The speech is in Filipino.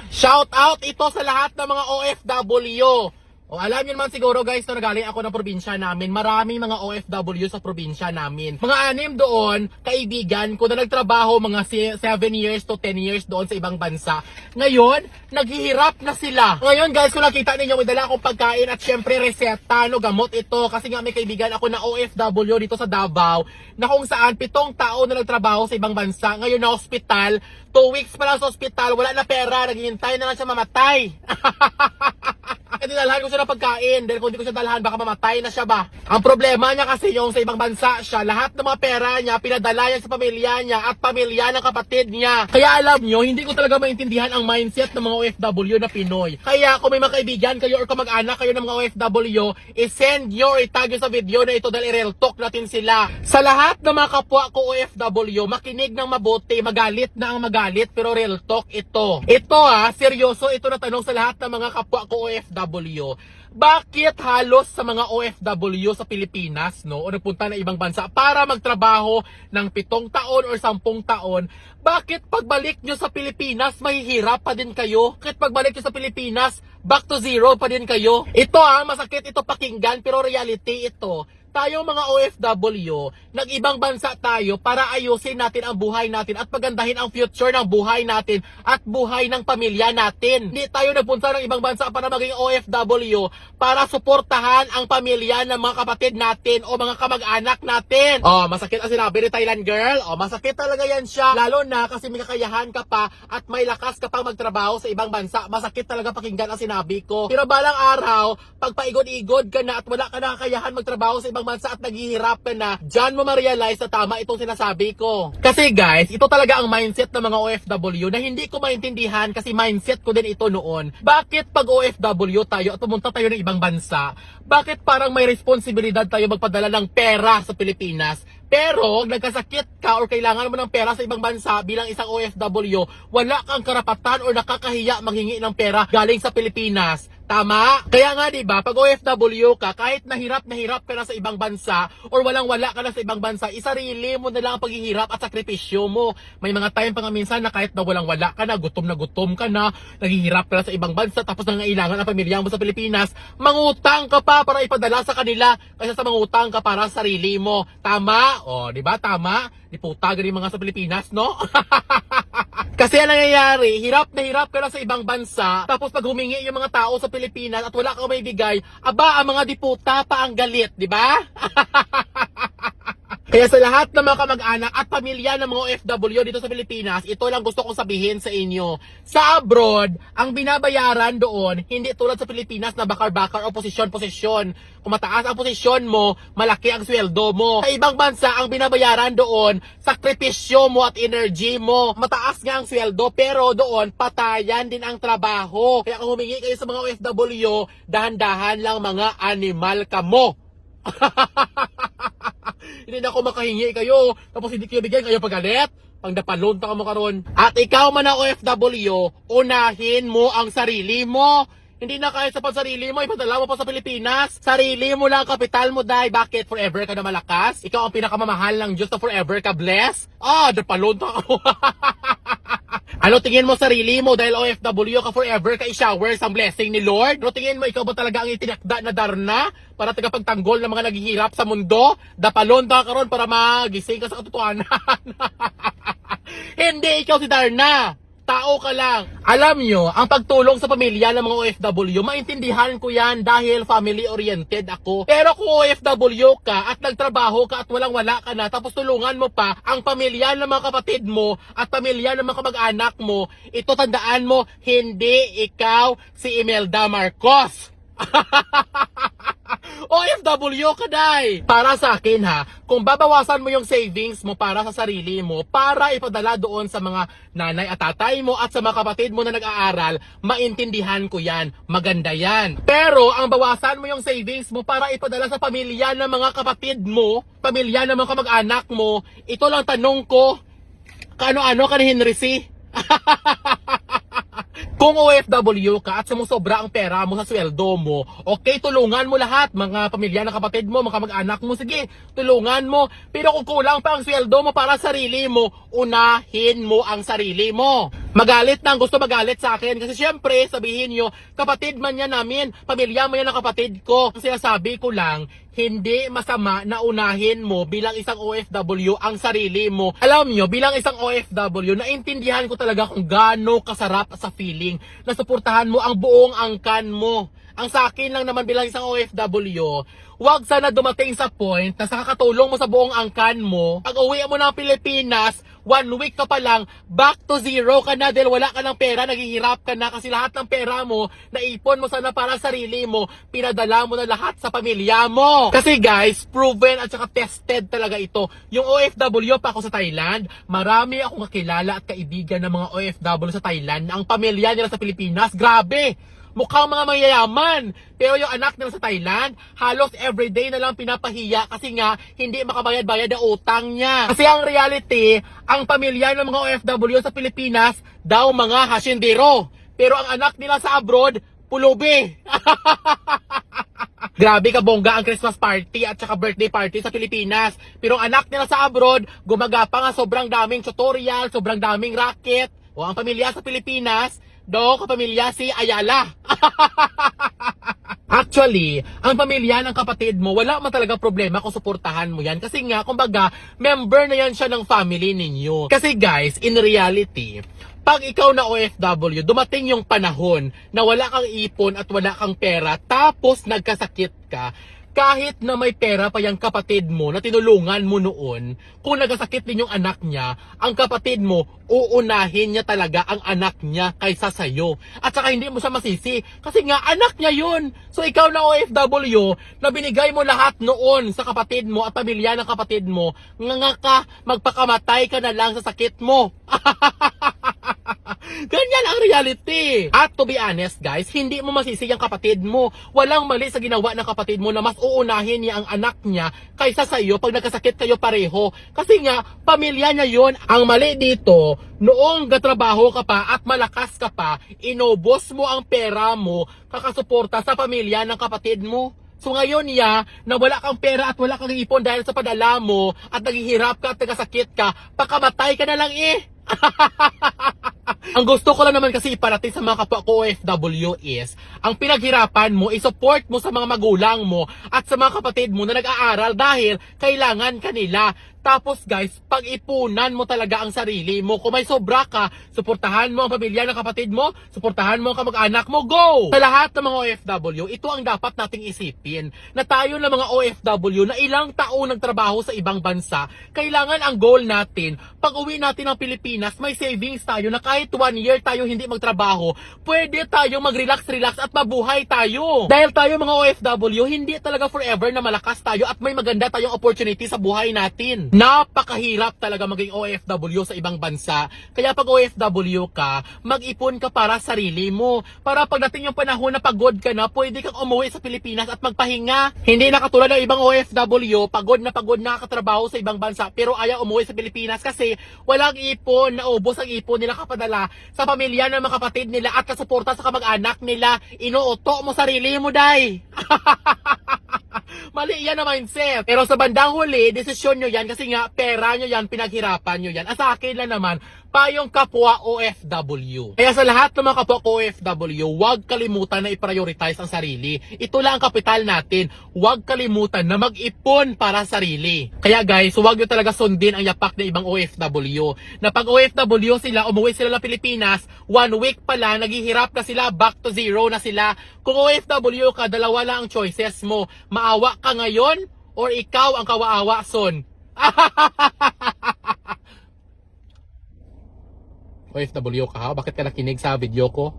Shout out ito sa lahat ng mga OFW. Alam niyo naman siguro guys na nagaling ako ng probinsya namin. Maraming mga OFW sa probinsya namin. Mga 6 doon, kaibigan ko na nagtrabaho mga 7 years to 10 years doon sa ibang bansa. Ngayon, naghihirap na sila. Ngayon guys, kung nakita ninyo, may dala akong pagkain at syempre reseta, gamot ito. Kasi nga may kaibigan ako na OFW dito sa Davao na kung saan 7 taon na nagtrabaho sa ibang bansa. Ngayon na hospital, 2 weeks pa lang sa hospital, wala na pera, naghihintay na lang siya mamatay. Kasi dalhan ko siya ng pagkain dahil kung hindi ko siya dalhan baka mamatay na siya ba. Ang problema niya kasi yung sa ibang bansa siya, lahat ng mga pera niya pinadala niya sa pamilya niya at pamilya ng kapatid niya. Kaya alam nyo, hindi ko talaga maintindihan ang mindset ng mga OFW na Pinoy. Kaya kung may mga kaibigan kayo or kamag-anak kayo ng mga OFW, i-send nyo or itag nyo sa video na ito dahil i-real talk natin sila. Sa lahat ng mga kapwa ko OFW, makinig ng mabuti, magalit na ang magalit pero real talk ito. Ito seryoso ito na tanong sa lahat ng mga kapwa ko OFW. Bakit halos sa mga OFW sa Pilipinas o nagpunta na ibang bansa para magtrabaho ng 7 taon or 10 taon, bakit pagbalik nyo sa Pilipinas mahihirap pa din kayo? Bakit pagbalik nyo sa Pilipinas back to zero pa din kayo? Ito masakit ito pakinggan pero reality ito. Tayo mga OFW, nag-ibang bansa tayo para ayusin natin ang buhay natin at pagandahin ang future ng buhay natin at buhay ng pamilya natin. Hindi tayo nagpunta ng ibang bansa para maging OFW para suportahan ang pamilya ng mga kapatid natin o mga kamag-anak natin. Masakit ang sinabi ni Thailand girl. Masakit talaga yan siya. Lalo na kasi may kakayahan ka pa at may lakas ka pang magtrabaho sa ibang bansa. Masakit talaga pakinggan ang sinabi ko. Pero balang araw, pag paigod-igod ka na at wala ka na kakayahan magtrabaho sa ibang bansa at naghihirap ka na, dyan mo ma-realize na tama itong sinasabi ko. Kasi guys, ito talaga ang mindset ng mga OFW na hindi ko maintindihan kasi mindset ko din ito noon. Bakit pag OFW tayo at pumunta tayo ng ibang bansa, bakit parang may responsibilidad tayo magpadala ng pera sa Pilipinas? Pero nagkasakit ka or kailangan mo ng pera sa ibang bansa bilang isang OFW, wala kang karapatan or nakakahiya manghingi ng pera galing sa Pilipinas. Tama? Kaya nga 'di ba, pag OFW ka, kahit nahirap ka na sa ibang bansa or walang-wala ka na sa ibang bansa, isarili mo na lang ang paghihirap at sakripisyo mo. May mga time pa nga minsan na kahit na walang-wala ka na gutom ka na, naghihirap ka na sa ibang bansa tapos nangailangan ang pamilya mo sa Pilipinas, mangutang ka pa para ipadala sa kanila kaysa sa mangutang ka para sa sarili mo. Tama? 'Di ba? Tama? Di puta galing mga sa Pilipinas, no? Kasi ang nangyayari, hirap ka na sa ibang bansa, tapos pag humingi yung mga tao sa Pilipinas at wala kang may bigay, ang mga diputa pa ang galit, di ba? Kaya sa lahat ng mga kamag-anak at pamilya ng mga OFW dito sa Pilipinas, ito lang gusto kong sabihin sa inyo. Sa abroad, ang binabayaran doon, hindi tulad sa Pilipinas na bakar-bakar o posisyon-posisyon. Kung mataas ang posisyon mo, malaki ang sweldo mo. Sa ibang bansa, ang binabayaran doon, sakripisyo mo at energy mo. Mataas nga ang sweldo, pero doon, patayan din ang trabaho. Kaya kung humingi kayo sa mga OFW, dahan-dahan lang mga animal ka mo. Hindi na ako makahingi kayo, tapos hindi kayo bigyan kayo pagalit. Pangdapalon ta ka mo karon. At ikaw man na OFW, unahin mo ang sarili mo. Hindi na kaya sa pansarili mo, ipadala mo pa sa Pilipinas. Sarili mo lang kapital mo, dahil bakit forever ka na malakas? Ikaw ang pinakamamahal ng Diyos na forever ka bless? Dapalon ta ka mo. Ano tingin mo sarili mo dahil OFW ka forever ka i-shower sa blessing ni Lord? Ano tingin mo ikaw ba talaga ang itinakda na darna para tagapagtanggol ng mga naghihirap sa mundo? Dapalon ta karon para magising ka sa katotohanan. Hindi ikaw si Darna. Tao ka lang. Alam nyo, ang pagtulong sa pamilya ng mga OFW, maintindihan ko yan dahil family-oriented ako. Pero kung OFW ka at nagtrabaho ka at walang-wala ka na, tapos tulungan mo pa ang pamilya ng mga kapatid mo at pamilya ng mga kamag-anak mo, ito tandaan mo, hindi ikaw si Imelda Marcos. OFW ka, day! Para sa akin kung babawasan mo yung savings mo para sa sarili mo, para ipadala doon sa mga nanay at tatay mo at sa mga kapatid mo na nag-aaral, maintindihan ko yan. Maganda yan. Pero ang bawasan mo yung savings mo para ipadala sa pamilya ng mga kapatid mo, pamilya ng mga kamag-anak mo, ito lang tanong ko, kaano-ano ka ni Henry C? Kung OFW ka at sumusobra ang pera mo sa sweldo mo, okay, tulungan mo lahat, mga pamilya ng kapatid mo, mga kamag-anak mo, sige, tulungan mo. Pero kung kulang pa ang sweldo mo para sa sarili mo, unahin mo ang sarili mo. Magalit na, gusto magalit sa akin. Kasi syempre, sabihin nyo, kapatid man yan namin, pamilya mo yan ang kapatid ko. Kasi sabi ko lang, hindi masama na unahin mo bilang isang OFW ang sarili mo. Alam nyo, bilang isang OFW, naintindihan ko talaga kung gaano kasarap sa feeling na suportahan mo ang buong angkan mo. Ang sa akin lang naman bilang isang OFW, wag sana dumating sa point na sa kakatulong mo sa buong angkan mo, pag uwi mo ng Pilipinas, 1 week ka pa lang, back to zero ka na dahil wala ka ng pera, naghihirap ka na kasi lahat ng pera mo, naipon mo sana para sa sarili mo, pinadala mo na lahat sa pamilya mo. Kasi guys, proven at saka tested talaga ito. Yung OFW pa ako sa Thailand, marami akong kakilala at kaibigan ng mga OFW sa Thailand na ang pamilya nila sa Pilipinas, grabe! Mukhang mga mayayaman. Pero yung anak nila sa Thailand, halos everyday na lang pinapahiya kasi nga hindi makabayad-bayad ang utang niya. Kasi ang reality, ang pamilya ng mga OFW sa Pilipinas daw mga hasyendero. Pero ang anak nila sa abroad, pulubi. Grabe ka bongga ang Christmas party at saka birthday party sa Pilipinas. Pero ang anak nila sa abroad, gumagapa nga sobrang daming tutorial, sobrang daming racket. O ang pamilya sa Pilipinas, kapamilya si Ayala. Actually, ang pamilya ng kapatid mo, wala man talaga problema kung suportahan mo yan. Kasi nga, kumbaga, member na yan siya ng family ninyo. Kasi guys, in reality, pag ikaw na OFW, dumating yung panahon na wala kang ipon at wala kang pera, tapos nagkasakit ka, kahit na may pera pa yung kapatid mo na tinulungan mo noon, kung nagkasakit din yung anak niya, ang kapatid mo, uunahin niya talaga ang anak niya kaysa sa'yo. At saka hindi mo siya masisi, kasi nga anak niya yun. So ikaw na OFW, na binigay mo lahat noon sa kapatid mo at pamilya ng kapatid mo, nga ka, magpakamatay ka na lang sa sakit mo. Ganyan ang reality. At to be honest guys, hindi mo masisi ang kapatid mo. Walang mali sa ginawa ng kapatid mo na mas uunahin niya ang anak niya kaysa sa iyo pag nagkasakit kayo pareho. Kasi nga, pamilya niya yon. Ang mali dito, noong gatrabaho ka pa at malakas ka pa, inubos mo ang pera mo kakasuporta sa pamilya ng kapatid mo. So ngayon na wala kang pera at wala kang ipon dahil sa padala mo at naghihirap ka at nagkasakit ka, pakamatay ka na lang Ang gusto ko lang naman kasi iparating sa mga kapwa ko OFW is, ang pinaghirapan mo, isupport mo sa mga magulang mo at sa mga kapatid mo na nag-aaral dahil kailangan kanila. Tapos guys, pag-ipunan mo talaga ang sarili mo. Kung may sobra ka, suportahan mo ang pamilya ng kapatid mo, suportahan mo ang kamag-anak mo, go! Sa lahat ng mga OFW, ito ang dapat nating isipin. Na tayo na mga OFW na ilang taon nagtrabaho sa ibang bansa, kailangan ang goal natin, pag uwi natin ng Pilipinas, may savings tayo na kahit 1 year tayo hindi magtrabaho, pwede tayo mag-relax-relax at mabuhay tayo. Dahil tayo mga OFW, hindi talaga forever na malakas tayo at may maganda tayong opportunity sa buhay natin. Napakahirap talaga maging OFW sa ibang bansa. Kaya pag OFW ka, mag-ipon ka para sa sarili mo. Para pagdating yung panahon na pagod ka na, pwede kang umuwi sa Pilipinas at magpahinga. Hindi na katulad ng ibang OFW, pagod na nakakatrabaho sa ibang bansa, pero ayaw umuwi sa Pilipinas kasi walang ipon, naubos ang ipon nila kapadala sa pamilya ng mga kapatid nila at kasuporta sa kamag-anak nila. Inuuto mo sarili mo, day! Mali yan na mindset. Pero sa bandang huli, desisyon nyo yan kasi nga pera nyo yan, pinaghirapan nyo yan. Sa akin lang naman, payong kapwa OFW. Kaya sa lahat ng mga kapwa OFW, huwag kalimutan na i-prioritize ang sarili. Ito lang ang kapital natin. Huwag kalimutan na mag-ipon para sa sarili. Kaya guys, huwag nyo talaga sundin ang yapak ng ibang OFW. Na pag OFW sila, umuwi sila ng Pilipinas, 1 week pala, naghihirap na sila, back to zero na sila. Kung OFW ka, dalawa lang ang choices mo. Maawa ka ngayon or ikaw ang kawaawa son. OFW ka ha? Bakit ka nakinig sa video ko?